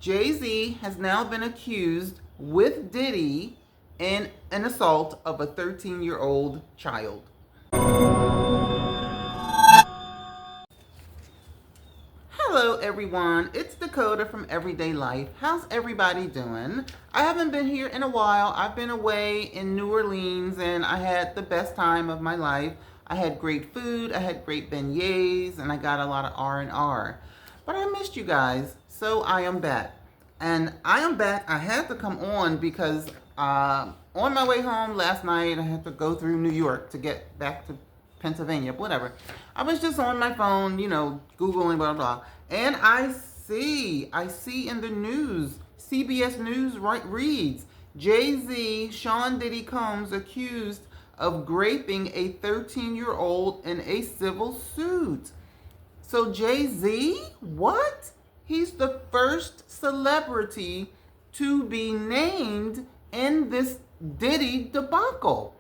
Jay-Z has now been accused with Diddy in an assault of a 13-year-old child. Hello everyone, it's Dakota from Everyday Life. How's everybody doing? I haven't been here in a while. I've been away in New Orleans and I had the best time of my life. I had great food, I had great beignets, and I got a lot of R&R. But I missed you guys, so I am back. And I am back. I had to come on because on my way home last night, I had to go through New York to get back to Pennsylvania, whatever. I was just on my phone, Googling, blah, blah. And I see in the news, CBS News reads, Jay-Z, Sean Diddy Combs accused of raping a 13-year-old in a civil suit. So Jay-Z, what? He's the first celebrity to be named in this Diddy debacle.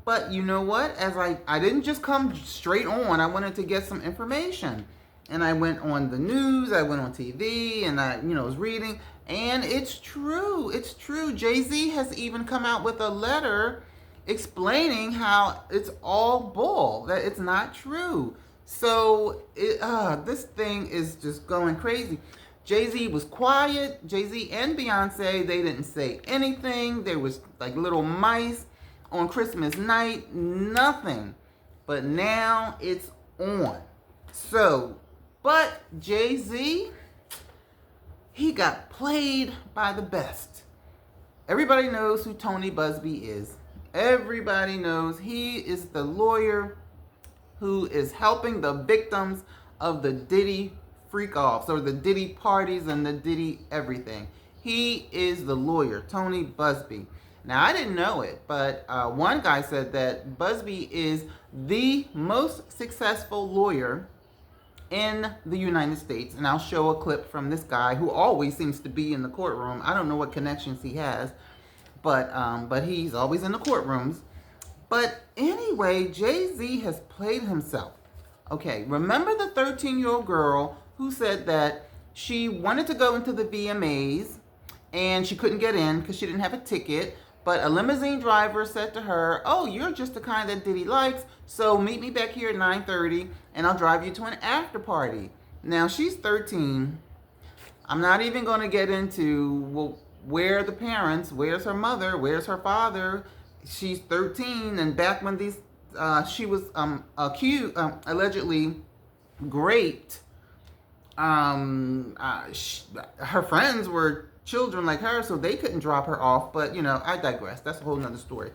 But you know what? As I didn't just come straight on. I wanted to get some information. And I went on the news, I went on TV, and I was reading. And it's true. It's true. Jay-Z has even come out with a letter explaining how it's all bull, that it's not true. So this thing is just going crazy. Jay-Z was quiet. Jay-Z and Beyonce, they didn't say anything. There was like little mice on Christmas night, nothing. But now it's on. So, but Jay-Z, he got played by the best. Everybody knows who Tony Busby is. Everybody knows he is the lawyer who is helping the victims of the Diddy freak-offs or the Diddy parties and the Diddy everything. He is the lawyer, Tony Busby. Now, I didn't know it, but one guy said that Busby is the most successful lawyer in the United States. And I'll show a clip from this guy who always seems to be in the courtroom. I don't know what connections he has, but he's always in the courtrooms. But anyway, Jay-Z has played himself. Okay, remember the 13-year-old girl who said that she wanted to go into the VMAs and she couldn't get in because she didn't have a ticket, but a limousine driver said to her, oh, you're just the kind that Diddy likes, so meet me back here at 9:30 and I'll drive you to an after party. Now, she's 13. I'm not even going to get into, well, where are the parents? Where's her mother? Where's her father? She's 13, and back when she was accused, allegedly raped, her friends were children like her, so they couldn't drop her off. But I digress. That's a whole nother story.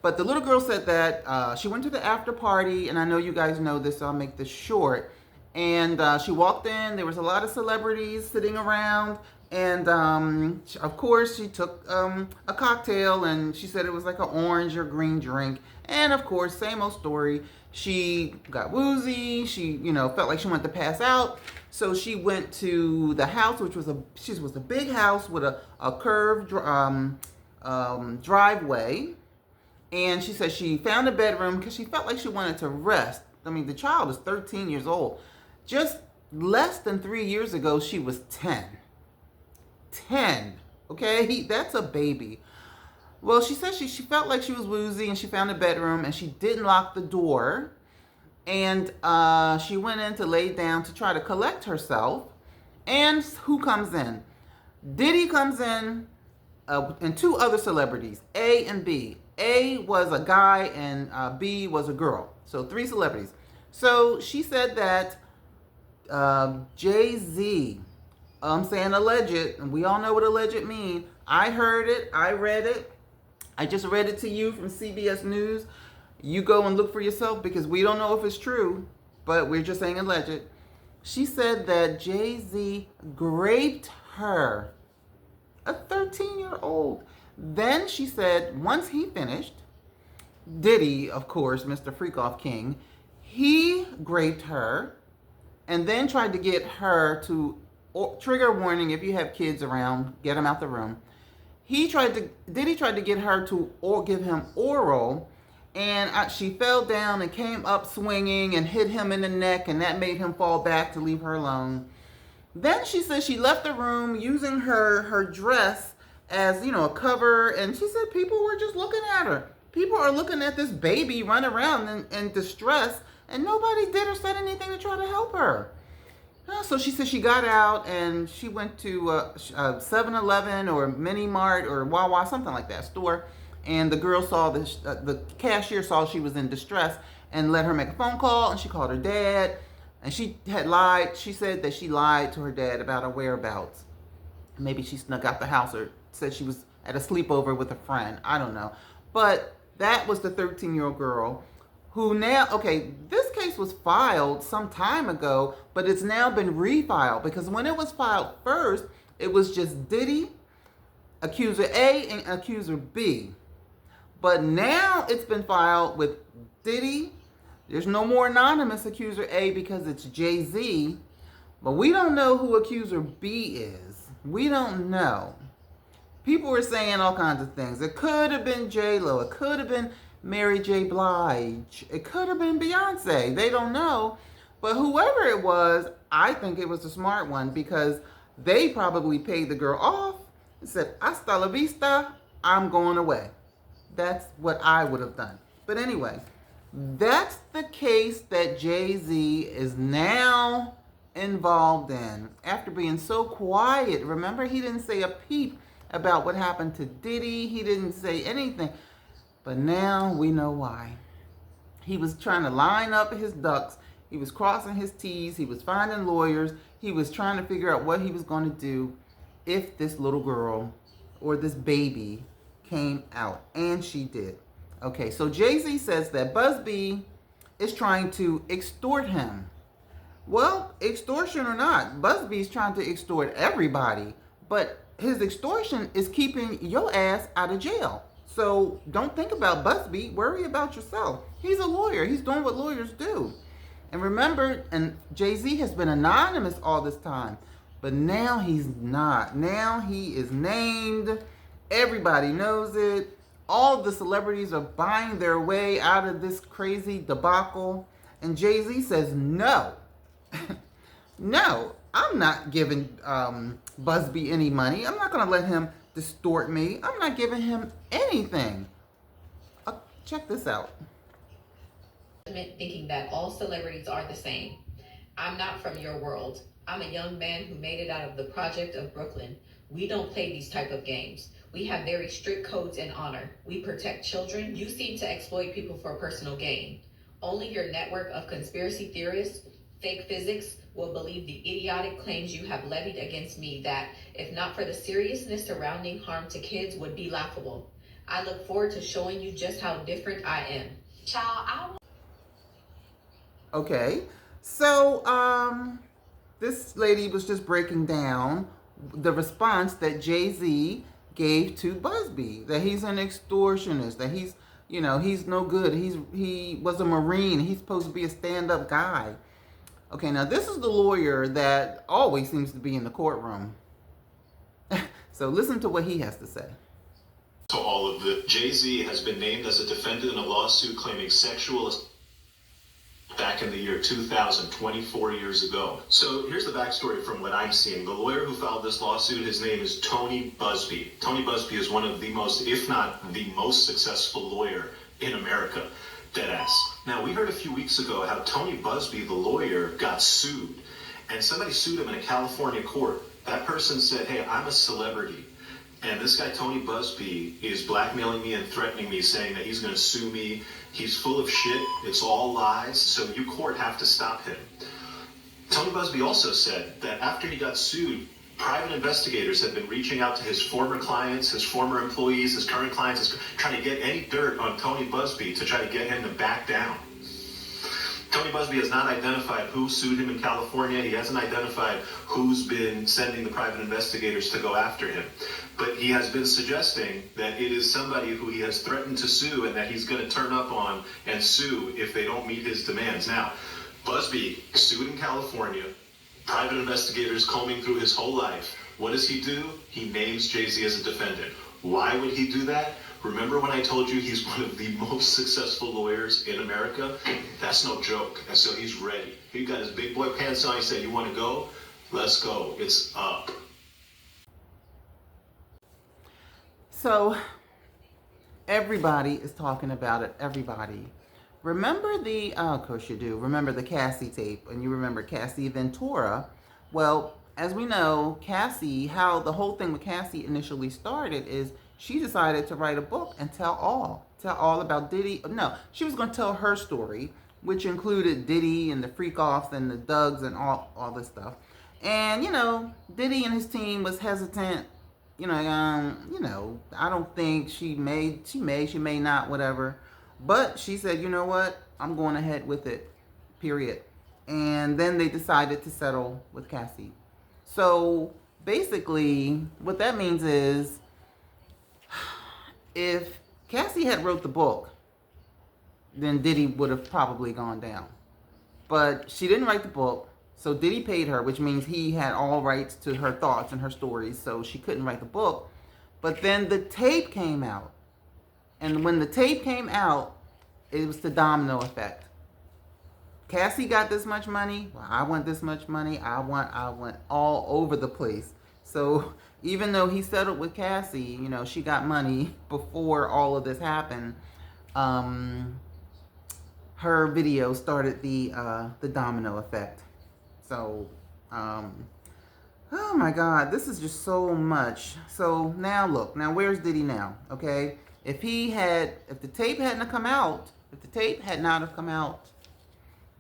But the little girl said that she went to the after party, and I know you guys know this, so I'll make this short. And she walked in. There was a lot of celebrities sitting around. And, of course, she took a cocktail, and she said it was like an orange or green drink. And, of course, same old story. She got woozy. She, felt like she wanted to pass out. So she went to the house, which was a big house with a curved driveway. And she said she found a bedroom because she felt like she wanted to rest. I mean, the child is 13 years old. Just less than 3 years ago, she was 10. 10, okay? That's a baby. Well, she said she felt like she was woozy and she found a bedroom and she didn't lock the door. And she went in to lay down to try to collect herself. And who comes in? Diddy comes in and two other celebrities, A and B. A was a guy and B was a girl. So 3 celebrities. So she said that Jay-Z, I'm saying alleged, and we all know what alleged mean. I heard it. I read it. I just read it to you from CBS News. You go and look for yourself because we don't know if it's true, but we're just saying alleged. She said that Jay-Z raped her, a 13-year-old. Then she said once he finished, Diddy, of course, Mr. Freakoff King, he raped her and then tried to get her to, trigger warning, if you have kids around, get them out the room. Diddy tried to get her to give him oral, and she fell down and came up swinging and hit him in the neck, and that made him fall back to leave her alone. Then she said she left the room using her dress as, a cover, and she said people were just looking at her. People are looking at this baby run around in distress, and nobody did or said anything to try to help her. So she said she got out and she went to 7-Eleven or Mini Mart or Wawa, something like that store, and the girl saw the cashier saw she was in distress and let her make a phone call, and she called her dad, and she had lied. She said that she lied to her dad about her whereabouts. Maybe she snuck out the house or said she was at a sleepover with a friend. I don't know. But that was the 13-year-old girl who now, okay, this case was filed some time ago, but it's now been refiled, because when it was filed first, it was just Diddy, accuser A, and accuser B. But now it's been filed with Diddy. There's no more anonymous accuser A because it's Jay-Z. But we don't know who accuser B is. We don't know. People were saying all kinds of things. It could have been J-Lo. It could have been Mary J. Blige. It could have been Beyonce. They don't know. But whoever it was, I think it was a smart one, because they probably paid the girl off and said, hasta la vista, I'm going away. That's what I would have done. But anyway, that's the case that Jay-Z is now involved in after being so quiet. Remember, he didn't say a peep about what happened to Diddy. He didn't say anything. But now we know why. He was trying to line up his ducks. He was crossing his T's. He was finding lawyers. He was trying to figure out what he was going to do if this little girl or this baby came out. And she did. Okay, so Jay-Z says that Busby is trying to extort him. Well, extortion or not, Busby's trying to extort everybody. But his extortion is keeping your ass out of jail. So don't think about Busby. Worry about yourself. He's a lawyer. He's doing what lawyers do. And remember, and Jay-Z has been anonymous all this time. But now he's not. Now he is named. Everybody knows it. All the celebrities are buying their way out of this crazy debacle. And Jay-Z says, no. No, I'm not giving Busby any money. I'm not going to let him distort me. I'm not giving him anything. Check this out. Thinking that all celebrities are the same. I'm not from your world. I'm a young man who made it out of the project of Brooklyn. We don't play these type of games. We have very strict codes and honor. We protect children. You seem to exploit people for personal gain. Only your network of conspiracy theorists, fake physics, will believe the idiotic claims you have levied against me that, if not for the seriousness surrounding harm to kids, would be laughable. I look forward to showing you just how different I am. Child, Okay, so this lady was just breaking down the response that Jay-Z gave to Busby, that he's an extortionist, that he's no good. He was a Marine. He's supposed to be a stand-up guy. Okay, now this is the lawyer that always seems to be in the courtroom. So listen to what he has to say. To all of the Jay-Z has been named as a defendant in a lawsuit claiming sexual assault back in the year 2000, 24 years ago. So here's the backstory from what I'm seeing. The lawyer who filed this lawsuit, his name is Tony Busby. Tony Busby is one of the most, if not the most successful lawyer in America. Deadass. Now, we heard a few weeks ago how Tony Busby, the lawyer, got sued. And somebody sued him in a California court. That person said, hey, I'm a celebrity. And this guy, Tony Busby, is blackmailing me and threatening me, saying that he's going to sue me. He's full of shit. It's all lies. So you court have to stop him. Tony Busby also said that after he got sued, private investigators have been reaching out to his former clients, his former employees, his current clients, trying to get any dirt on Tony Busby to try to get him to back down. Tony Busby has not identified who sued him in California. He hasn't identified who's been sending the private investigators to go after him. But he has been suggesting that it is somebody who he has threatened to sue and that he's going to turn up on and sue if they don't meet his demands. Now, Busby sued in California. Private investigators combing through his whole life. What does he do? He names Jay-Z as a defendant. Why would he do that? Remember when I told you he's one of the most successful lawyers in America? That's no joke. And so he's ready. He got his big boy pants on. He said, you want to go? Let's go. It's up. So everybody is talking about it. Everybody. Remember of course you do, remember the Cassie tape, and you remember Cassie Ventura. Well, as we know, Cassie, how the whole thing with Cassie initially started is she decided to write a book and tell all about Diddy. No, she was going to tell her story, which included Diddy and the freak offs and the Dougs and all this stuff. And, Diddy and his team was hesitant. I don't think she may not, whatever. But she said, you know what? I'm going ahead with it, period. And then they decided to settle with Cassie. So basically, what that means is if Cassie had wrote the book, then Diddy would have probably gone down. But she didn't write the book, so Diddy paid her, which means he had all rights to her thoughts and her stories, so she couldn't write the book. But then the tape came out. And when the tape came out, it was the domino effect. Cassie got this much money. Well, I want this much money. I went all over the place. So even though he settled with Cassie, she got money before all of this happened. Her video started the domino effect. So, oh my God, this is just so much. So now look, where's Diddy now? Okay, if the tape hadn't come out, if the tape had not have come out,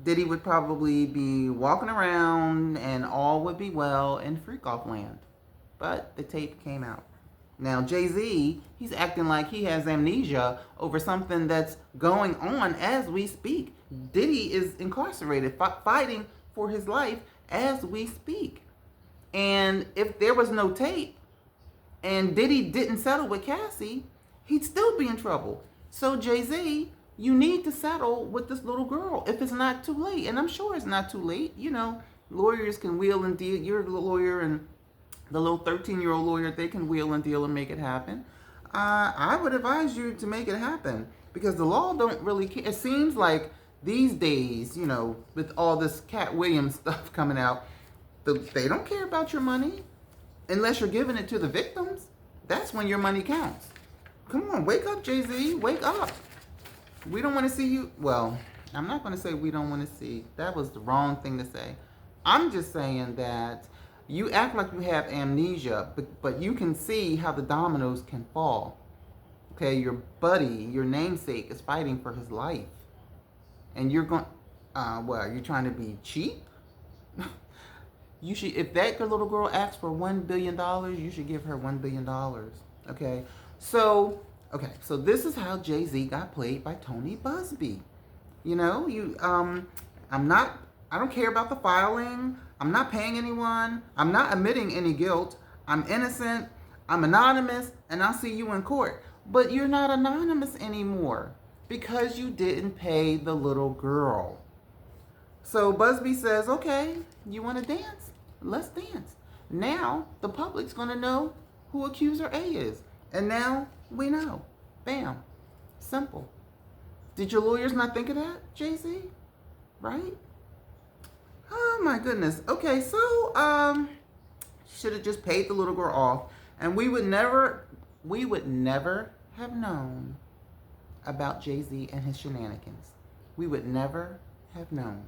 Diddy would probably be walking around and all would be well in freak off land. But the tape came out. Now Jay-Z, he's acting like he has amnesia over something that's going on as we speak. Diddy is incarcerated, fighting for his life as we speak. And if there was no tape and Diddy didn't settle with Cassie, he'd still be in trouble. So Jay-Z, you need to settle with this little girl if it's not too late. And I'm sure it's not too late. Lawyers can wheel and deal. You're the lawyer, and the little 13-year-old lawyer, they can wheel and deal and make it happen. I would advise you to make it happen because the law don't really care. It seems like these days, with all this Cat Williams stuff coming out, they don't care about your money unless you're giving it to the victims. That's when your money counts. Come on, wake up, Jay-Z, wake up. We don't want to see you. Well, I'm not going to say we don't want to see. That was the wrong thing to say. I'm just saying that you act like you have amnesia, but you can see how the dominoes can fall. Okay, your buddy, your namesake, is fighting for his life. And you're going, are you trying to be cheap? You should, if that little girl asks for $1 billion, you should give her $1 billion. Okay, so this is how Jay-Z got played by Tony Busby. I don't care about the filing. I'm not paying anyone. I'm not admitting any guilt. I'm innocent. I'm anonymous, and I'll see you in court. But you're not anonymous anymore because you didn't pay the little girl. So Busby says, okay, you want to dance? Let's dance. Now the public's going to know who accuser A is. And now we know. Bam. Simple. Did your lawyers not think of that, Jay-Z? Right? Oh my goodness. Okay, so should have just paid the little girl off, and we would never have known about Jay-Z and his shenanigans. We would never have known.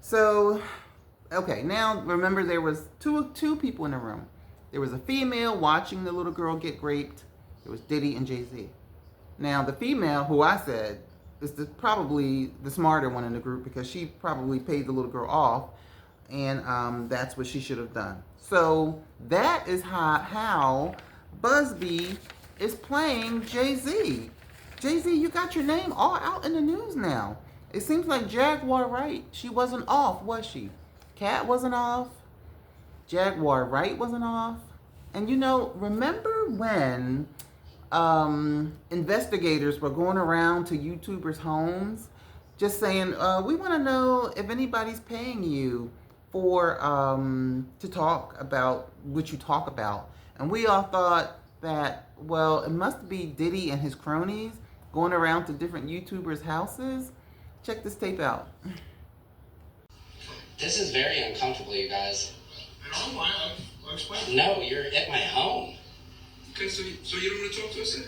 So, okay, now remember there was two people in the room. There was a female watching the little girl get raped. It was Diddy and Jay-Z. Now the female, who I said is probably the smarter one in the group because she probably paid the little girl off, and that's what she should have done. So that is how Busby is playing Jay-Z. Jay-Z, you got your name all out in the news now. It seems like Jaguar Wright, she wasn't off, was she? Cat wasn't off. Jaguar Wright wasn't off. And remember when investigators were going around to YouTubers' homes just saying, we want to know if anybody's paying you for to talk about what you talk about. And we all thought that, well, it must be Diddy and his cronies going around to different YouTubers' houses. Check this tape out. This is very uncomfortable, you guys. I know why. I'll explain. No, you're at my home. Okay, so you don't want to talk to us then?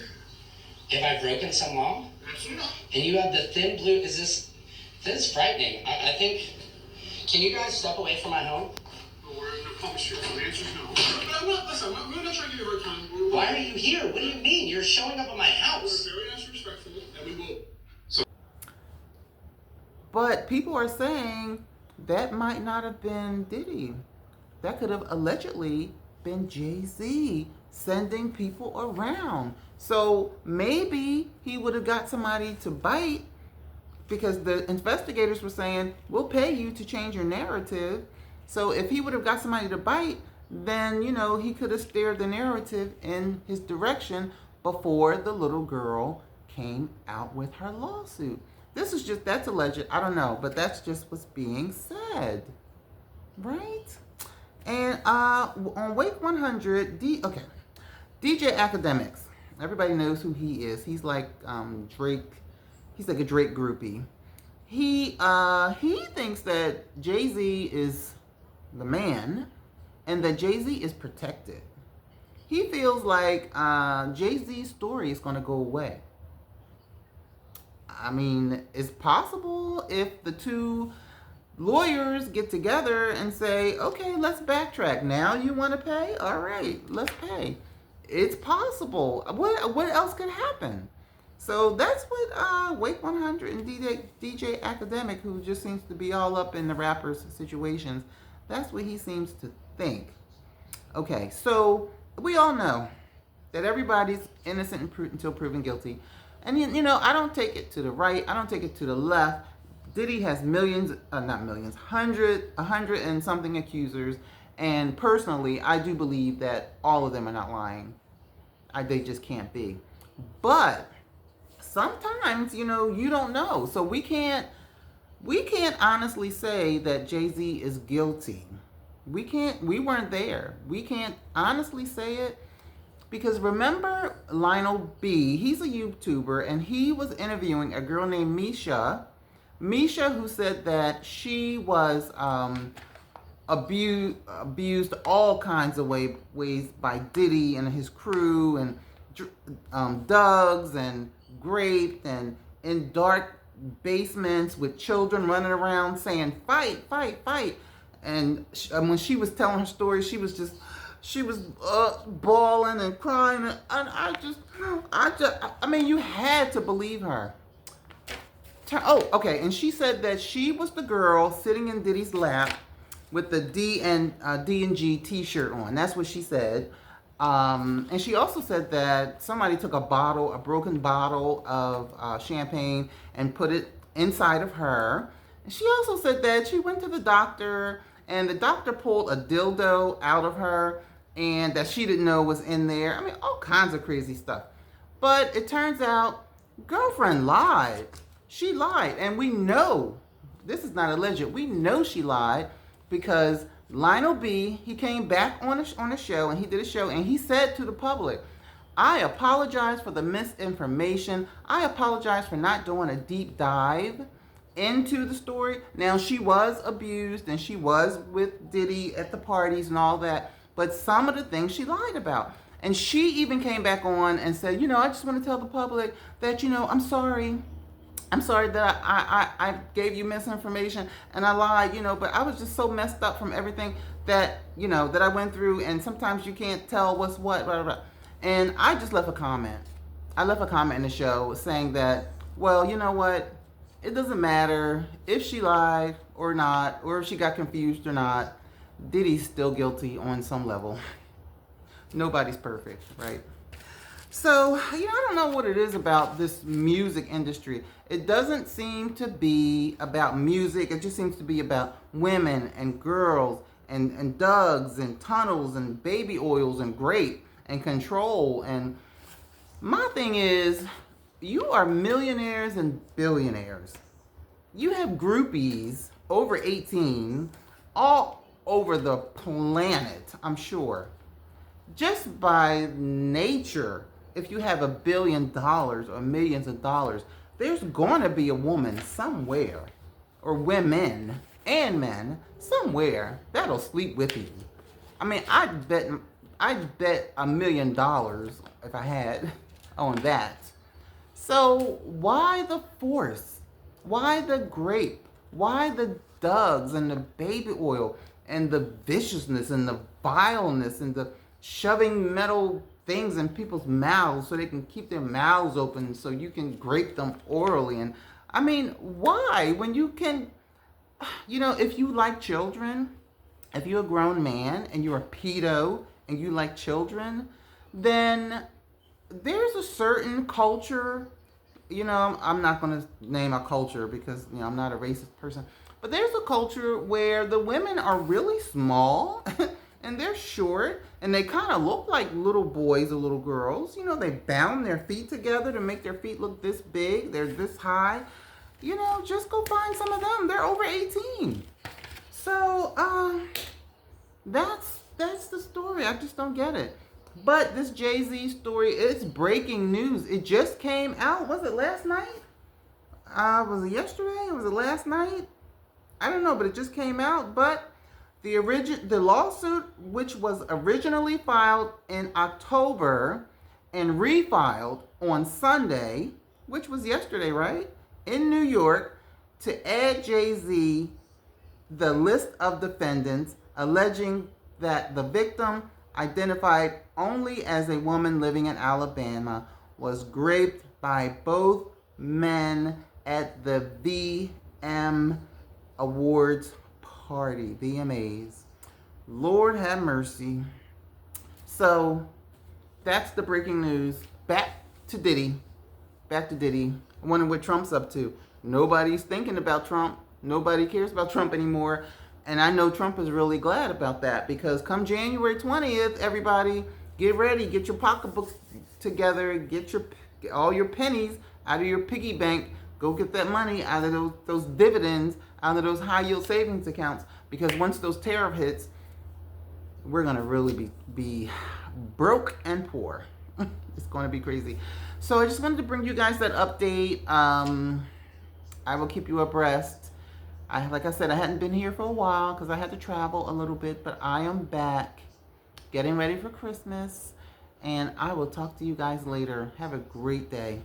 Have I broken some law? Absolutely not. And you have the thin blue. This is frightening. I think. Can you guys step away from my home? Well, we're in the public street, so the answer is no. Listen, we're not trying to give you a hard time. Why are you here? What do you mean? You're showing up at my house. We're very nice and respectful, and we will. But people are saying that might not have been Diddy. That could have allegedly been Jay-Z sending people around. So maybe he would have got somebody to bite, because the investigators were saying, we'll pay you to change your narrative. So if he would have got somebody to bite, then, he could have steered the narrative in his direction before the little girl came out with her lawsuit. That's alleged. I don't know, but that's just what's being said. Right? And on Wake 100, DJ Academics. Everybody knows who he is. He's like Drake. He's like a Drake groupie. He thinks that Jay-Z is the man and that Jay-Z is protected. He feels like Jay-Z's story is going to go away. I mean, it's possible if the two lawyers get together and say, okay, let's backtrack. Now you want to pay? All right, let's pay. It's possible. What else could happen? So that's what Wake 100 and DJ Academic, who just seems to be all up in the rappers' situations, that's what he seems to think. Okay, so we all know that everybody's innocent until proven guilty. And, I don't take it to the right. I don't take it to the left. Diddy has hundred and something accusers. And personally, I do believe that all of them are not lying. They just can't be. But sometimes, you don't know. So we can't honestly say that Jay-Z is guilty. We weren't there. We can't honestly say it. Because remember Lionel B, he's a YouTuber, and he was interviewing a girl named Misha, who said that she was abused all kinds of ways by Diddy and his crew, and drugged and raped, and in dark basements with children running around saying, fight, fight, fight. And when she was telling her story, she was bawling and crying, and I mean, you had to believe her. And she said that she was the girl sitting in Diddy's lap with the D&G t-shirt on. That's what she said. And she also said that somebody took a broken bottle of champagne and put it inside of her. And she also said that she went to the doctor, and the doctor pulled a dildo out of her, and that she didn't know was in there. I mean, all kinds of crazy stuff. But it turns out, girlfriend lied. She lied. And we know, this is not alleged, we know she lied, because Lionel B, he came back on a show, and he did a show, and he said to the public, I apologize for the misinformation. I apologize for not doing a deep dive into the story. Now, she was abused, and she was with Diddy at the parties and all that, but some of the things she lied about. And she even came back on and said, I just want to tell the public that, I'm sorry. I'm sorry that I gave you misinformation and I lied, but I was just so messed up from everything that, that I went through, and sometimes you can't tell what's what, blah, blah, blah. And I just left a comment. I left a comment in the show saying that, well, you know what? It doesn't matter if she lied or not, or if she got confused or not. Diddy's still guilty on some level. Nobody's perfect, right? So, I don't know what it is about this music industry. It doesn't seem to be about music. It just seems to be about women and girls and drugs and tunnels and baby oils and grape and control. And my thing is, you are millionaires and billionaires. You have groupies over 18 all over the planet, I'm sure. Just by nature, if you have $1 billion or millions of dollars, there's going to be a woman somewhere, or women and men somewhere that'll sleep with you. I mean, I'd bet $1 million if I had on that. So why the force? Why the grape? Why the Dugs and the baby oil and the viciousness and the vileness and the shoving metal things in people's mouths so they can keep their mouths open so you can grape them orally? And I mean, why? When you can, if you like children, if you're a grown man and you're a pedo and you like children, then there's a certain culture. I'm not going to name a culture because, I'm not a racist person. But there's a culture where the women are really small and they're short and they kind of look like little boys or little girls. They bound their feet together to make their feet look this big. They're this high. Just go find some of them. They're over 18. So, that's the story. I just don't get it. But this Jay-Z story, it's breaking news. It just came out. Was it last night? Was it yesterday? Was it last night? I don't know, but it just came out. But the lawsuit, which was originally filed in October and refiled on Sunday, which was yesterday, right? In New York, to add Jay-Z the list of defendants, alleging that the victim, identified only as a woman living in Alabama, was raped by both men at the VM Awards party, VMAs. Lord have mercy. So that's the breaking news. Back to Diddy. I wonder what Trump's up to. Nobody's thinking about Trump. Nobody cares about Trump anymore. And I know Trump is really glad about that, because come January 20th, everybody get ready, get your pocketbooks together, get all your pennies out of your piggy bank. Go get that money out of those dividends, out of those high yield savings accounts, because once those tariff hits, we're going to really be broke and poor. It's going to be crazy. So I just wanted to bring you guys that update. I will keep you abreast. Like I said, I hadn't been here for a while because I had to travel a little bit, but I am back, getting ready for Christmas, and I will talk to you guys later. Have a great day.